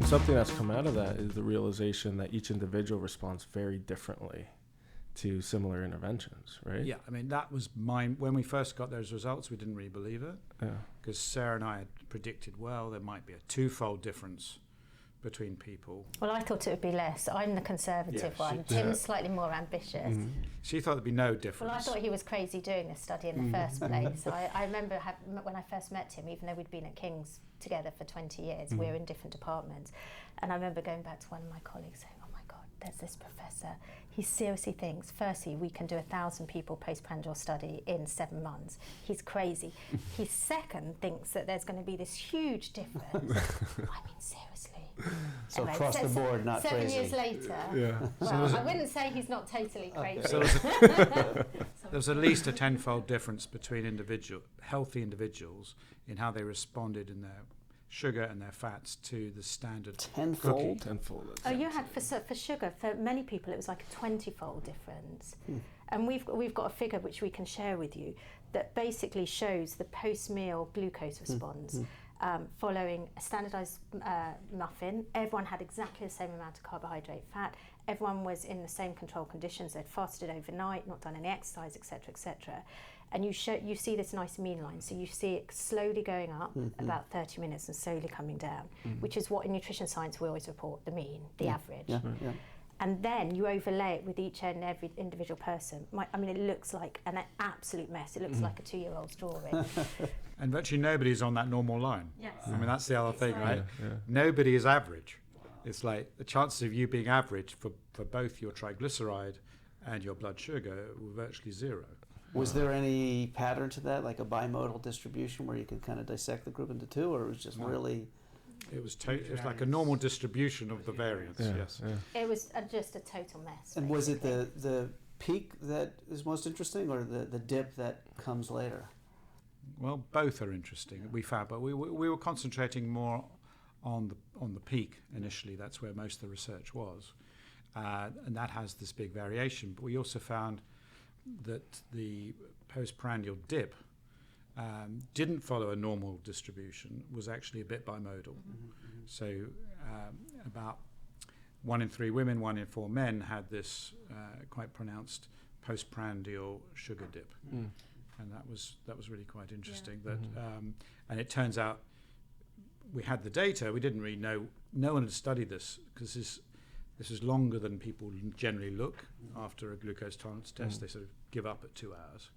Something that's come out of that is the realization that each individual responds very differently to similar interventions, right? Yeah, I mean, that was mine. When we first got those results, we didn't really believe it. Yeah. Because Sarah and I had predicted, well, there might be a twofold difference between people. Well, I thought it would be less. I'm the conservative one. Tim's slightly more ambitious. Mm-hmm. She thought there'd be no difference. Well, I thought he was crazy doing this study in the first place. I remember when I first met him, even though we'd been at King's together for 20 years, we were in different departments. And I remember going back to one of my colleagues saying, oh my God, there's this professor. He seriously thinks, firstly, we can do 1,000 people postprandial study in 7 months. He's crazy. He second thinks that there's going to be this huge difference. I mean, seriously. So Anyway, across the board, not 7 crazy. years later, Yeah. well, I wouldn't say he's not totally crazy. So there's at least a tenfold difference between healthy individuals in how they responded in their sugar and their fats to the standard Tenfold? Tenfold. Oh, you had for sugar, for many people it was like a 20-fold difference. And we've got a figure which we can share with you that basically shows the post-meal glucose response. Following a standardised muffin. Everyone had exactly the same amount of carbohydrate, fat. Everyone was in the same control conditions. They'd fasted overnight, not done any exercise, etc., etc. And you see this nice mean line. So you see it slowly going up about 30 minutes and slowly coming down, which is what in nutrition science we always report, the mean, the average. Yeah. And then you overlay it with each and every individual person. It looks like an absolute mess. It looks like a 2-year-old's drawing. And virtually nobody's on that normal line. Yes. I mean, that's the other thing, right? Yeah. Nobody is average. It's like the chances of you being average for both your triglyceride and your blood sugar were virtually zero. Was there any pattern to that, like a bimodal distribution where you could kind of dissect the group into two, or it was just really... It was like a normal distribution of the variance, yes. Yeah. It was just a total mess. And was it basically. the peak that is most interesting, or the dip that comes later? Well, both are interesting, we found, but we were concentrating more on the peak initially. That's where most of the research was. And that has this big variation. But we also found that the postprandial dip didn't follow a normal distribution, was actually a bit bimodal. So about 1 in 3 women, 1 in 4 men had this quite pronounced postprandial sugar dip. And that was really quite interesting. That and it turns out we had the data. We didn't really know. No one had studied this because this is longer than people generally look after a glucose tolerance test. They sort of give up at 2 hours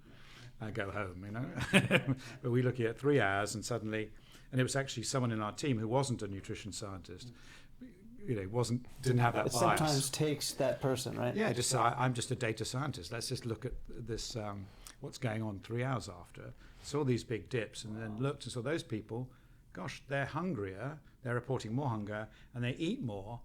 and go home, you know. But we look at 3 hours and suddenly, and it was actually someone in our team who wasn't a nutrition scientist. You know, didn't have that It bias. sometimes takes that person, right? Yeah, just I'm just a data scientist. Let's just look at this, what's going on 3 hours after. Saw these big dips and then looked and saw those people, gosh, they're hungrier, they're reporting more hunger, and they eat more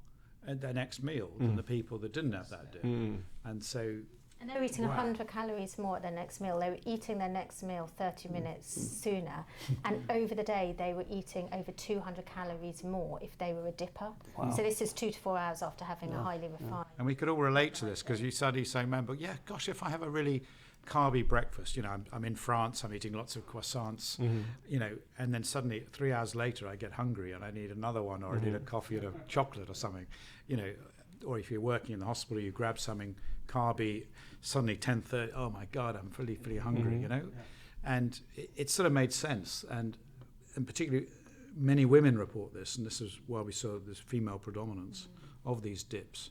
at their next meal than the people that didn't have that dip. And so... And they were eating 100 calories more at their next meal. They were eating their next meal 30 minutes sooner. And over the day, they were eating over 200 calories more if they were a dipper. Wow. So this is 2 to 4 hours after having a highly refined. And we could all relate to this because you suddenly say, remember, yeah, gosh, if I have a really carby breakfast, you know, I'm in France, I'm eating lots of croissants, you know, and then suddenly 3 hours later I get hungry and I need another one, or I need a coffee and a chocolate or something, you know, or if you're working in the hospital, you grab something carby, suddenly 10:30, oh my God, I'm really hungry, you know, and it sort of made sense, and particularly many women report this, and this is why we saw this female predominance of these dips.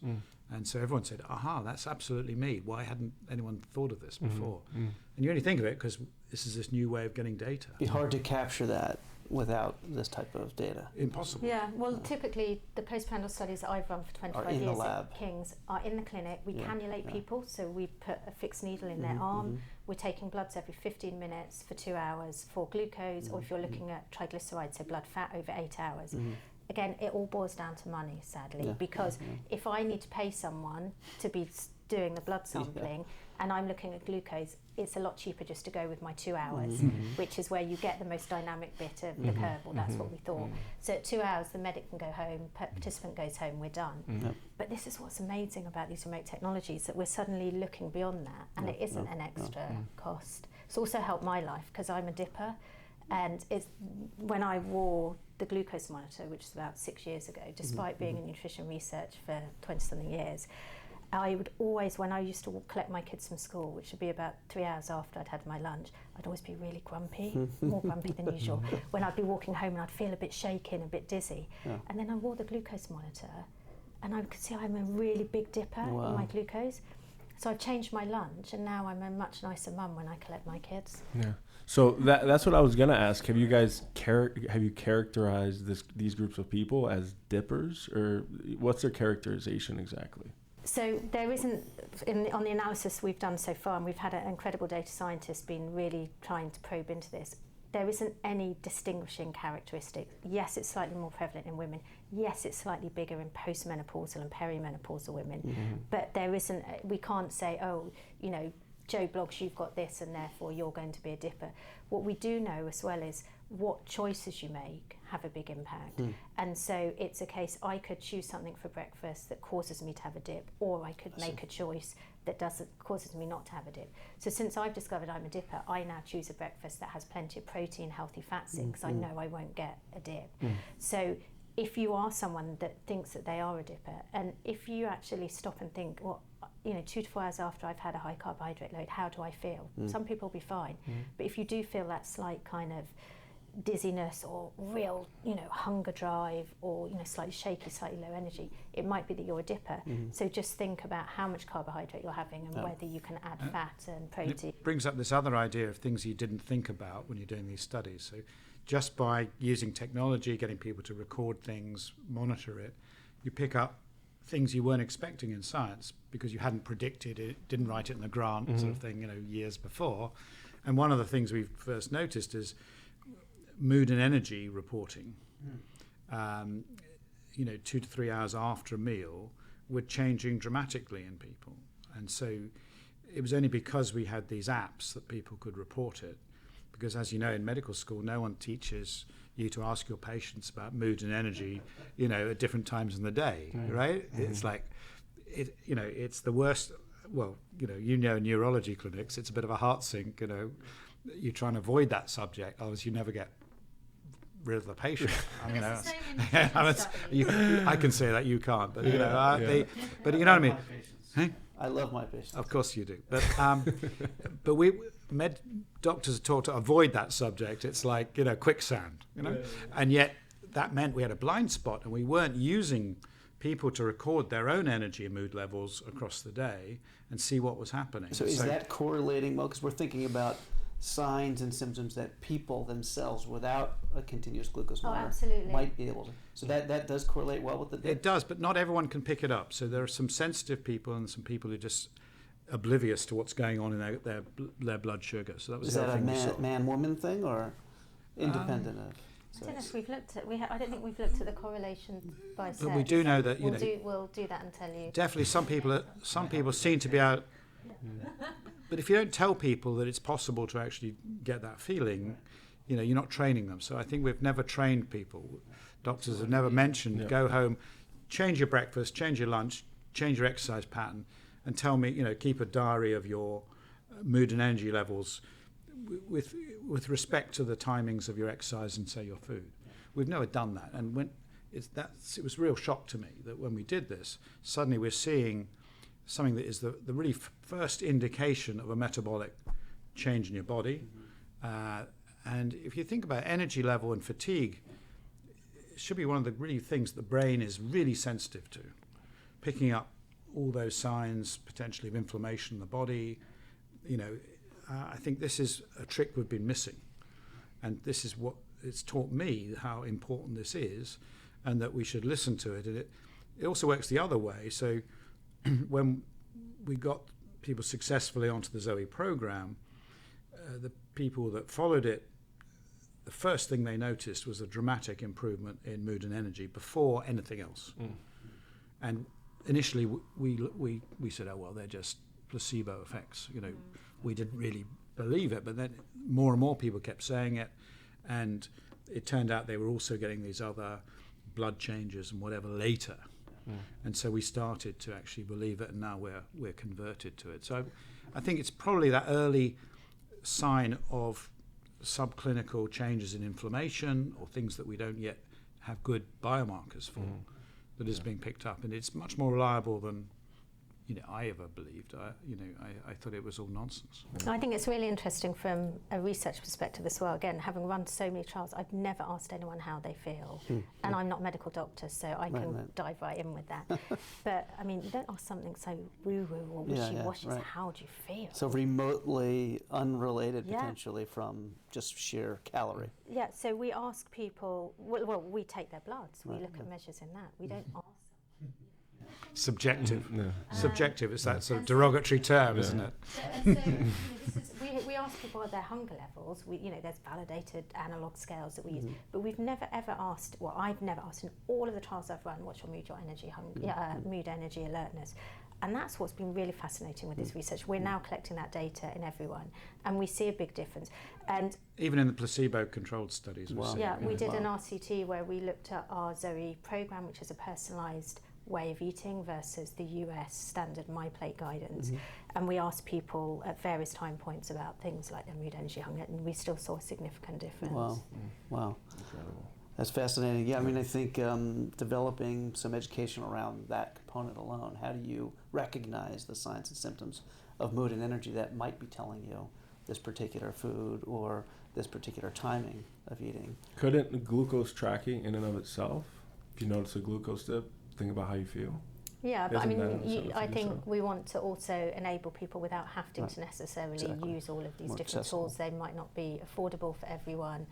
And so everyone said, aha, that's absolutely me. Why hadn't anyone thought of this before? And you only think of it because this is this new way of getting data. It'd be hard to capture that without this type of data. Impossible. Yeah, well, typically the postprandial studies that I've run for 25 in the years lab. at King's are in the clinic. We cannulate people, so we put a fixed needle in their arm. We're taking bloods every 15 minutes for 2 hours for glucose, or if you're looking at triglycerides, so blood fat, over 8 hours. Again, it all boils down to money, sadly, because if I need to pay someone to be doing the blood sampling and I'm looking at glucose, it's a lot cheaper just to go with my 2 hours, which is where you get the most dynamic bit of the curve, or that's what we thought. So at 2 hours, the medic can go home, participant goes home, we're done. But this is what's amazing about these remote technologies, that we're suddenly looking beyond that, and it isn't an extra cost. It's also helped my life, because I'm a dipper, And it's when I wore the glucose monitor, which was about 6 years ago, despite being in nutrition research for 20-something years, I would always, when I used to collect my kids from school, which would be about 3 hours after I'd had my lunch, I'd always be really grumpy, more grumpy than usual, when I'd be walking home and I'd feel a bit shaken, a bit dizzy. Yeah. And then I wore the glucose monitor and I could see I'm a really big dipper in my glucose. So I've changed my lunch and now I'm a much nicer mum when I collect my kids. Yeah. So that's what I was gonna ask. Have you guys characterized these groups of people as dippers, or what's their characterization exactly? So there isn't, on the analysis we've done so far, and we've had an incredible data scientist been really trying to probe into this, there isn't any distinguishing characteristic. Yes, it's slightly more prevalent in women. Yes, it's slightly bigger in postmenopausal and perimenopausal women. But there isn't, we can't say, oh, you know, Joe Bloggs, you've got this and therefore you're going to be a dipper. What we do know as well is what choices you make have a big impact. And so it's a case, I could choose something for breakfast that causes me to have a dip, or I could make a choice that causes me not to have a dip. So since I've discovered I'm a dipper, I now choose a breakfast that has plenty of protein, healthy fats in, because I know I won't get a dip. So if you are someone that thinks that they are a dipper, and if you actually stop and think, well, you know, 2 to 4 hours after I've had a high carbohydrate load, how do I feel? Some people will be fine. But if you do feel that slight kind of dizziness or real, you know, hunger drive, or, you know, slightly shaky, slightly low energy, it might be that you're a dipper. So just think about how much carbohydrate you're having and whether you can add fat and protein. It brings up this other idea of things you didn't think about when you're doing these studies. So just by using technology, getting people to record things, monitor it, you pick up things you weren't expecting in science because you hadn't predicted it, didn't write it in the grant sort of thing, you know, years before. And one of the things we first noticed is mood and energy reporting. You know, 2 to 3 hours after a meal were changing dramatically in people. And so it was only because we had these apps that people could report it. Because as you know, in medical school, no one teaches you to ask your patients about mood and energy, you know, at different times in the day, right? It's like, you know, it's the worst. Well, you know, in neurology clinics, it's a bit of a heart sink, you know. You try and avoid that subject, otherwise you never get rid of the patient. I mean, I can say that, you can't, but you know, but you know what I mean. Hey? I love my patients. Of course you do, but we doctors are taught to avoid that subject. It's like, you know, quicksand, you know, and yet that meant we had a blind spot, and we weren't using people to record their own energy and mood levels across the day and see what was happening. So is that correlating? Well, because we're thinking about signs and symptoms that people themselves, without a continuous glucose monitor, might be able to. So that does correlate well with the dip? It does, but not everyone can pick it up. So there are some sensitive people and some people who are just oblivious to what's going on in their blood sugar. So that was Is that a man-woman thing, or independent of? I don't know if we've looked at. I don't think we've looked at the correlation by sex. But we do know that we'll do that and tell you. Definitely, some people seem to be out. But if you don't tell people that it's possible to actually get that feeling, you know, you're not training them. So I think we've never trained people. Doctors have never mentioned, go home, change your breakfast, change your lunch, change your exercise pattern, and tell me, you know, keep a diary of your mood and energy levels with respect to the timings of your exercise and, say, your food. We've never done that. And when it was a real shock to me that when we did this, suddenly we're seeing something that is the really first indication of a metabolic change in your body. And if you think about energy level and fatigue, it should be one of the really things the brain is really sensitive to, picking up all those signs potentially of inflammation in the body. You know, I think this is a trick we've been missing, and this is what it's taught me, how important this is, and that we should listen to it. And it also works the other way. So when we got people successfully onto the Zoe program, the people that followed it, the first thing they noticed was a dramatic improvement in mood and energy before anything else. And initially we said, oh well, they're just placebo effects. You know, we didn't really believe it, but then more and more people kept saying it, and it turned out they were also getting these other blood changes and whatever later. And so we started to actually believe it, and now we're converted to it. So I think it's probably that early sign of subclinical changes in inflammation or things that we don't yet have good biomarkers for that is being picked up, and it's much more reliable than I ever believed. I thought it was all nonsense. I think it's really interesting from a research perspective as well. Again, having run so many trials, I've never asked anyone how they feel. And I'm not a medical doctor, so I can dive right in with that. But, I mean, you don't ask something so woo-woo or wishy-washy. Right. How do you feel? So remotely unrelated potentially from just sheer calorie. Yeah, so we ask people, well, we take their bloods. We look at measures in that. We don't ask. Subjective. Subjective is that sort of derogatory term, isn't it? And so, we ask people their hunger levels. There's validated analog scales that we use, but we've never ever asked. Well, I've never asked in all of the trials I've run, what's your mood, your energy, mood, energy, alertness, and that's what's been really fascinating with this research. We're now collecting that data in everyone, and we see a big difference. And even in the placebo-controlled studies, we did an RCT where we looked at our Zoe program, which is a personalised way of eating versus the US standard MyPlate guidance, and we asked people at various time points about things like their mood, energy, hunger, and we still saw a significant difference. Wow. Incredible. That's fascinating. Yeah, I mean, I think developing some education around that component alone, how do you recognize the signs and symptoms of mood and energy that might be telling you this particular food or this particular timing of eating? Couldn't glucose tracking in and of itself, if you notice a glucose dip, think about how you feel? Yeah, but I mean, I think we want to also enable people without having to necessarily use all of these different tools. They might not be affordable for everyone,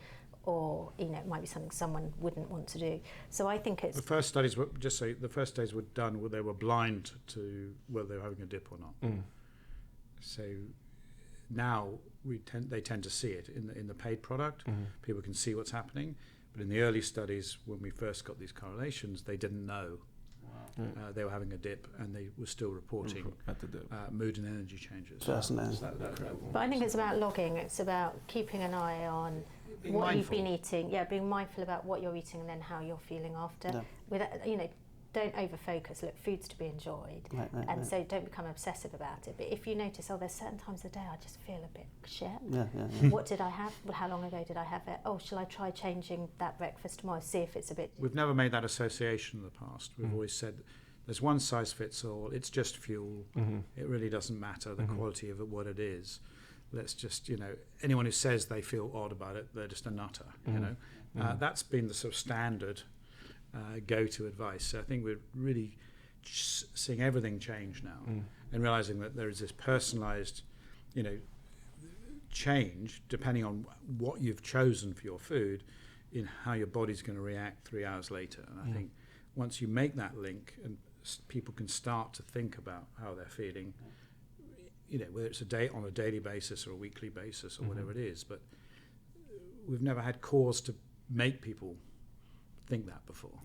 or it might be something someone wouldn't want to do. So I think it's the first studies were done where they were blind to whether they were having a dip or not. So now they tend to see it in the paid product. People can see what's happening, but in the early studies when we first got these correlations, they didn't know. They were having a dip, and they were still reporting mood and energy changes. Fascinating. But I think it's about logging. It's about keeping an eye on what you've been eating. Yeah, being mindful about what you're eating and then how you're feeling after. Don't over-focus. Look, food's to be enjoyed, so don't become obsessive about it. But if you notice, there's certain times of the day I just feel a bit shit. What did I have? Well, how long ago did I have it? Oh, shall I try changing that breakfast tomorrow? See if it's a bit... We've never made that association in the past. We've always said there's one size fits all. It's just fuel. It really doesn't matter the quality of it, what it is. Let's just, anyone who says they feel odd about it, they're just a nutter, That's been the sort of standard go-to advice. So I think we're really seeing everything change now and realizing that there is this personalized, change depending on what you've chosen for your food in how your body's going to react 3 hours later. And I think once you make that link and people can start to think about how they're feeling, whether it's on a daily basis or a weekly basis or whatever it is, but we've never had cause to make people think that before.